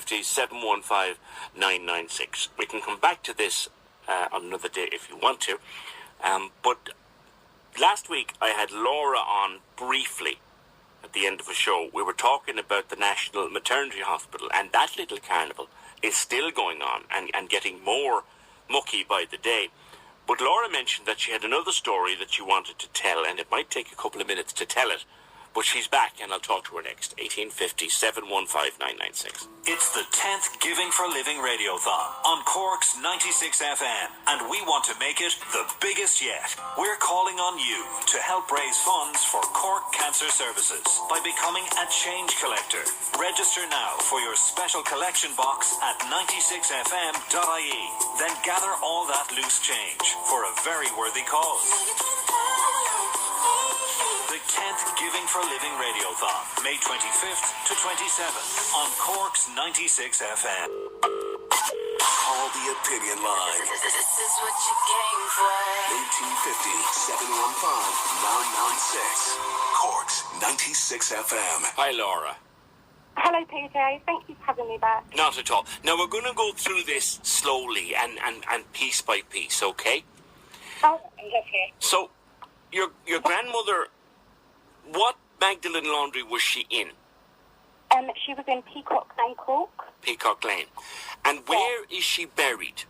1850 715 996. We can come back to this on another day if you want to. But last week I had Laura on briefly at the end of a show. We were talking about the National Maternity Hospital, and that little carnival is still going on and getting more mucky by the day. But Laura mentioned that she had another story that she wanted to tell, and it might take a couple of minutes to tell it. But she's back, and I'll talk to her next. 1850 715 996. It's the 10th Giving for Living Radiothon on Cork's 96 FM, and we want to make it the biggest yet. We're calling on you to help raise funds for Cork Cancer Services by becoming a change collector. Register now for your special collection box at 96fm.ie. Then gather all that loose change for a very worthy cause. The 10th Giving for Living Radiothon, May 25th to 27th on Cork's 96 FM. Call the opinion line. This is what you came for. 1850 715 996. Cork's 96 FM. Hi, Laura. Hello, PJ. Thank you for having me back. Not at all. Now, we're going to go through this slowly and piece by piece, okay? Oh, okay. So, your grandmother, what Magdalene laundry was she in? She was in Peacock Lane, Cork. Peacock Lane. And where is she buried?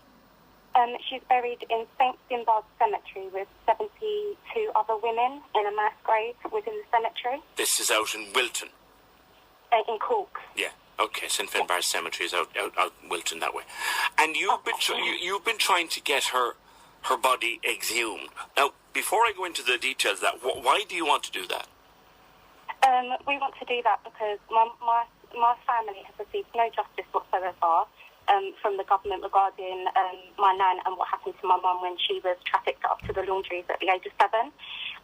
She's buried in St. Finbar's Cemetery with 72 other women in a mass grave within the cemetery. This is out in Wilton. In Cork. Yeah. Okay. St. Finbar's Cemetery is out Wilton that way. And you've been trying to get her body exhumed. Now, before I go into the details of that, why do you want to do that? We want to do that because my family has received no justice whatsoever from the government regarding my nan and what happened to my mum when she was trafficked up to the laundries at the age of 7.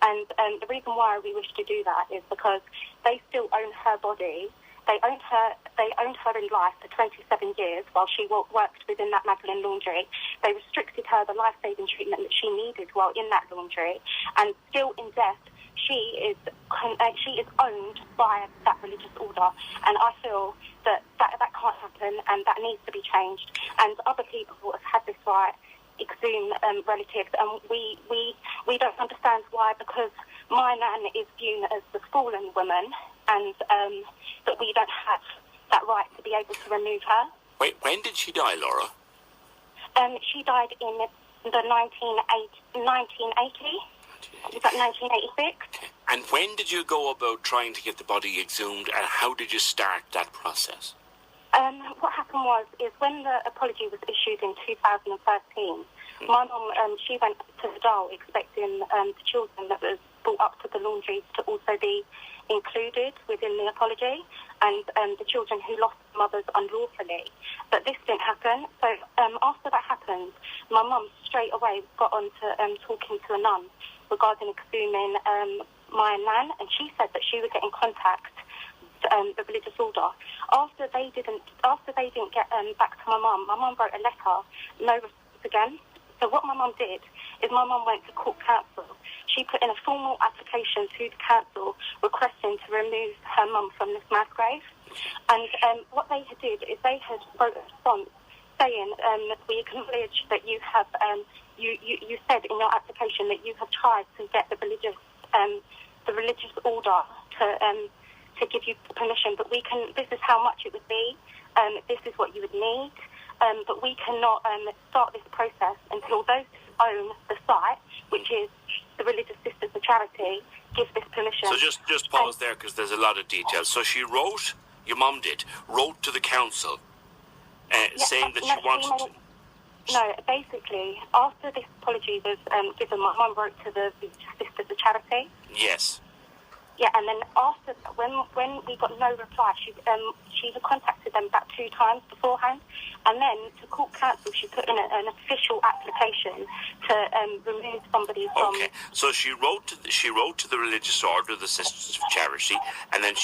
And the reason why we wish to do that is because they still own her body. They owned her in life for 27 years while she worked within that Magdalene laundry. They restricted her the life-saving treatment that she needed while in that laundry, and still in death, she is owned by that religious order. And I feel that can't happen, and that needs to be changed. And other people have had this right, exhume relatives, and we don't understand why, because my nan is viewed as the fallen woman, and that we don't have that right to be able to remove her. Wait, when did she die, Laura? She died in the 1980. Is that 1986? Okay. And when did you go about trying to get the body exhumed, and how did you start that process? What happened is when the apology was issued in 2013, my mum, she went to the Dàil expecting the children that was brought up to the laundries to also be included within the apology, and the children who lost their mothers unlawfully. But this didn't happen. So after that happened, my mum straight away got on to talking to a nun regarding exhuming my nan, and she said that she would get in contact with the religious order. After they didn't get back to my mum wrote a letter, no response again. So what my mum did is my mum went to Cork Council. She put in a formal application to the council requesting to remove her mum from this mass grave. And what they had did is they had wrote a response saying we acknowledge that you have you said in your application that you have tried to get the religious order to give you permission, but this is how much it would be, this is what you would need, but we cannot start this process until those who own the site, which is the Religious Sisters of Charity, give this permission. So just pause there, because there's a lot of details. So she wrote, your mum wrote to the council saying that she wanted to... No, basically, after this apology was given, my mum wrote to the Sisters of Charity. Yes. Yeah, and then after, when we got no reply, she had contacted them about 2 times beforehand, and then to Cork Council she put in an official application to remove somebody from. Okay, so she wrote to the religious order, the Sisters of Charity, and then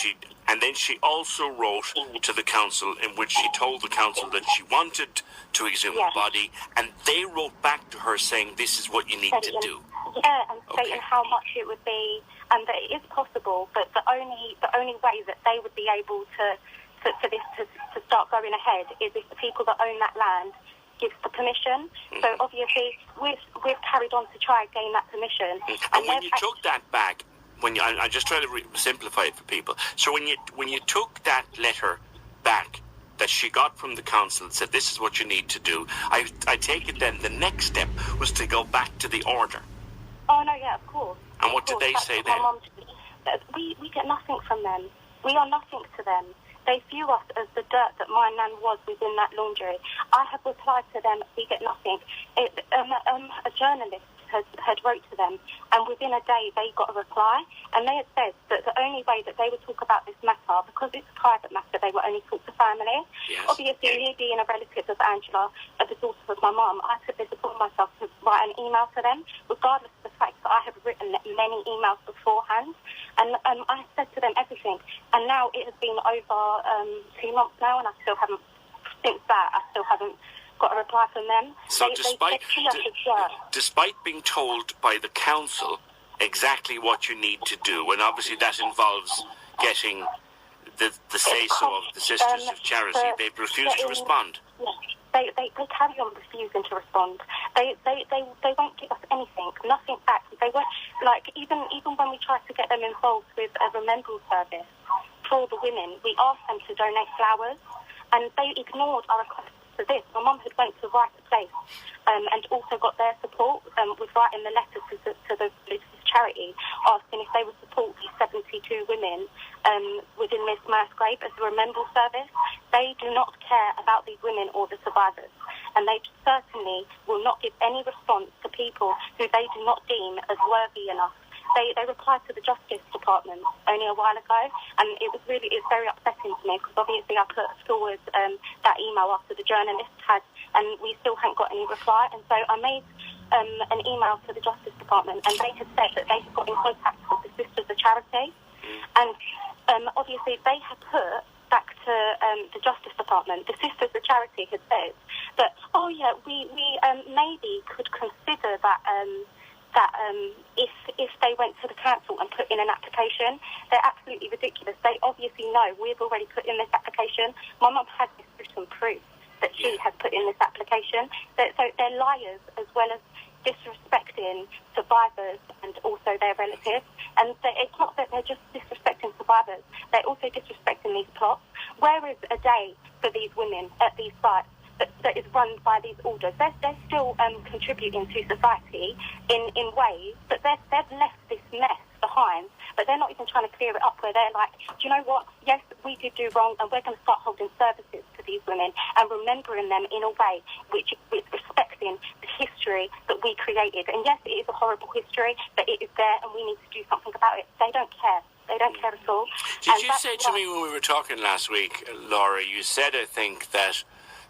she also wrote to the council, in which she told the council that she wanted to exhume the body, and they wrote back to her saying this is what you need to do. Yeah, and stating how much it would be, and that it is possible, but the only way that they would be able to for this to start going ahead is if the people that own that land gives the permission. So obviously we've carried on to try and gain that permission. And when you took that back, I just try to simplify it for people. So when you took that letter back that she got from the council and said this is what you need to do, I take it then the next step was to go back to the order. Oh no, yeah, of course. And what did they say then? We get nothing from them. We are nothing to them. They view us as the dirt that my nan was within that laundry. I have replied to them, we get nothing. A journalist had wrote to them, and within a day they got a reply, and they had said that the only way that they would talk about this matter, because it's a private matter, they would only talk to family. Yes. Obviously, me being a relative of Angela, the daughter of my mum, I took this upon myself to write an email to them, regardless of the fact that I have written many emails beforehand, and I said to them everything, and now it has been over 2 months now, and I still haven't got a reply from them. So despite being told by the council exactly what you need to do, and obviously that involves getting the say-so of the Sisters of Charity, they've refused to respond. Yes. They carry on refusing to respond. They won't give us anything, nothing back. They won't, like, even when we try to get them involved with a remembrance service for the women, we asked them to donate flowers, and they ignored our request for this. My mum had went to Right Place and also got their support with writing the letter to the religious charity asking if they would support these 72 women within this mass grave as a remembrance service. They do not care about these women or the survivors, and they certainly will not give any response to people who they do not deem as worthy enough. They replied to the Justice Department only a while ago, and it's very upsetting to me because obviously I put forward that email after the journalist had, and we still hadn't got any reply. And so I made an email to the Justice Department, and they had said that they had got in contact with the Sisters of Charity, and obviously they had put back to the Justice Department. The Sisters of Charity had said that, oh yeah, we maybe could consider that. If they went to the council and put in an application, they're absolutely ridiculous. They obviously know we've already put in this application. My mum has this written proof that she has put in this application. So they're liars as well as disrespecting survivors and also their relatives. And it's not that they're just disrespecting survivors, they're also disrespecting these plots. Where is a day for these women at these sites that is run by these orders? They're still contributing to society in ways, but they've left this mess behind, but they're not even trying to clear it up, where they're like, do you know what, yes, we did do wrong, and we're going to start holding services to these women and remembering them in a way which is respecting the history that we created. And yes, it is a horrible history, but it is there and we need to do something about it. They don't care. They don't care at all. Did you say to me when we were talking last week, Laura, you said, I think, that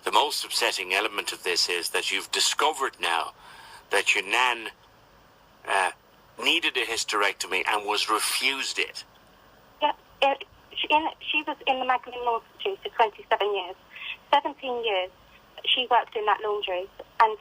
the most upsetting element of this is that you've discovered now that your nan needed a hysterectomy and was refused it. Yeah, she was in the Magdalene Law Institute for 27 years. 17 years she worked in that laundry, and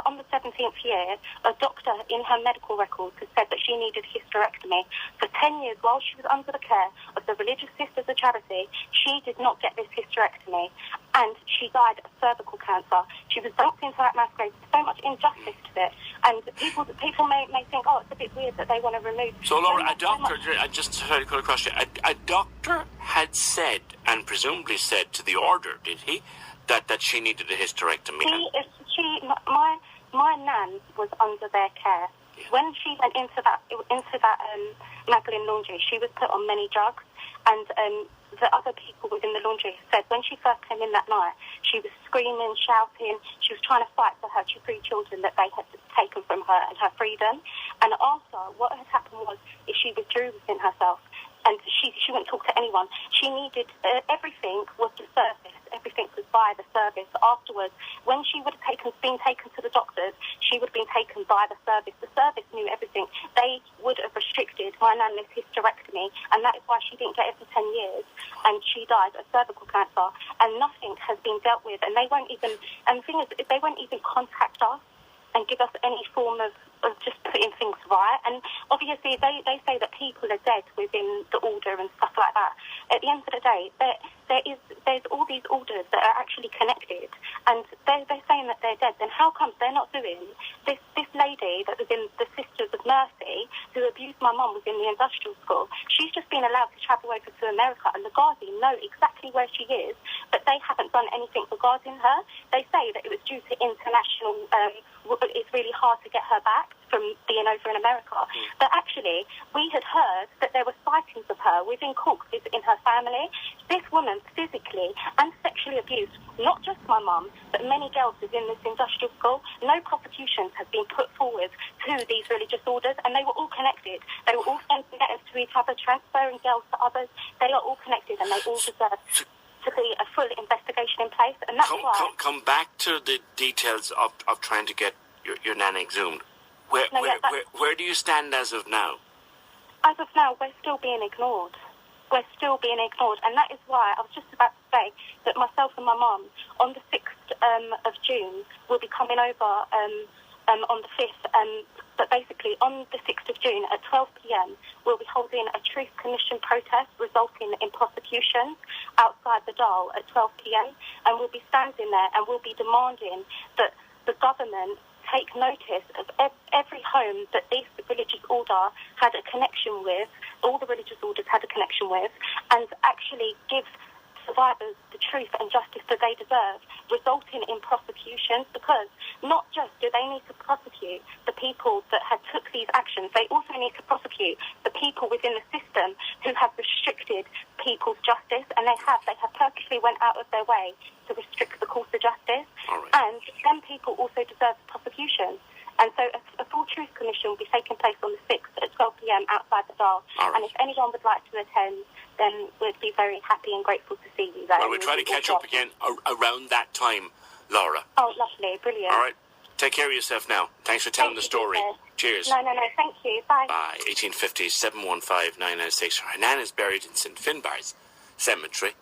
on the 17th year, a doctor in her medical records had said that she needed hysterectomy. For 10 years, while she was under the care of the Religious Sisters of Charity, she did not get this hysterectomy, and she died of cervical cancer. She was dumped into that mass grave. So much injustice to it, and people may think, oh, it's a bit weird that they want to remove. So, Laura, a doctor, I just heard a question. A doctor had said, and presumably said to the order, did he, that she needed a hysterectomy? My nan was under their care. Yeah. When she went into that Magdalene laundry, she was put on many drugs, and the other people within the laundry said when she first came in that night, she was screaming, shouting. She was trying to fight for her 3 children that they had taken from her and her freedom. And after, what had happened was she withdrew within herself, and she wouldn't talk to anyone. She needed everything was the service. Everything was by the service. Afterwards, when she would have been taken to the doctors, she would have been taken by the service. The service knew everything. They would have restricted my nan this hysterectomy, and that is why she didn't get it for 10 years, and she died of cervical cancer, and nothing has been dealt with. And they won't even, and the thing is, they won't even contact us and give us any form of just putting things right. And obviously they say that people are dead within the order and stuff like that. At the end of the day, there's all these orders that are actually connected, and they're saying that they're dead. Then how come they're not doing this? This lady that was in the Sisters of Mercy, who abused my mum, was in the industrial school. She's just been allowed to travel over to America, and the Guardian know exactly where she is, but they haven't done anything regarding her. They say that it was due to international. It's really hard to get her back from being over in America. But actually, we had heard that there were sightings of her within Cork visiting her family. This woman physically and sexually abused not just my mum, but many girls within this industrial school. No prosecutions have been put forward to these religious orders, and they were all connected. They were all sending letters to each other, transferring girls to others. They are all connected, and they all deserve to be a full investigation in place. And that's why... Come back to the details of trying to get your nan exhumed. Where do you stand as of now? As of now, we're still being ignored. We're still being ignored. And that is why I was just about to say that myself and my mum, on the 6th of June, will be coming over on the 5th. But basically, on the 6th of June at 12 p.m, we'll be holding a Truth Commission protest resulting in prosecutions outside the Dàil at 12 p.m. And we'll be standing there and we'll be demanding that the government take notice of every home that this religious order had a connection with, all the religious orders had a connection with, and actually give survivors the truth and justice that they deserve, resulting in prosecutions, because not just do they need to prosecute the people that had took these actions, they also need to prosecute the people within the system who have restricted people's justice, and they have purposely went out of their way to restrict the course of justice. Right. And then people also deserve prosecution. And so a full Truth Commission will be taking place on the 6th at 12 p.m. outside the Dàil. Right. And if anyone would like to attend, then we'd be very happy and grateful to see you there. Well, we'll try to catch up again around that time, Laura. Oh, lovely. Brilliant. All right. Take care of yourself now. Thanks for telling the story. Cheers. No. Thank you. Bye. Bye. 1850 715 996. Her nan is buried in St. Finbarr's Cemetery,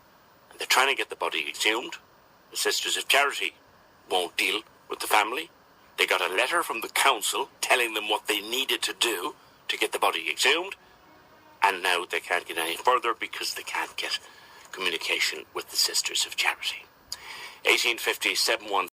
and they're trying to get the body exhumed. The Sisters of Charity won't deal with the family. They got a letter from the council telling them what they needed to do to get the body exhumed, and now they can't get any further because they can't get communication with the Sisters of Charity. 1850 715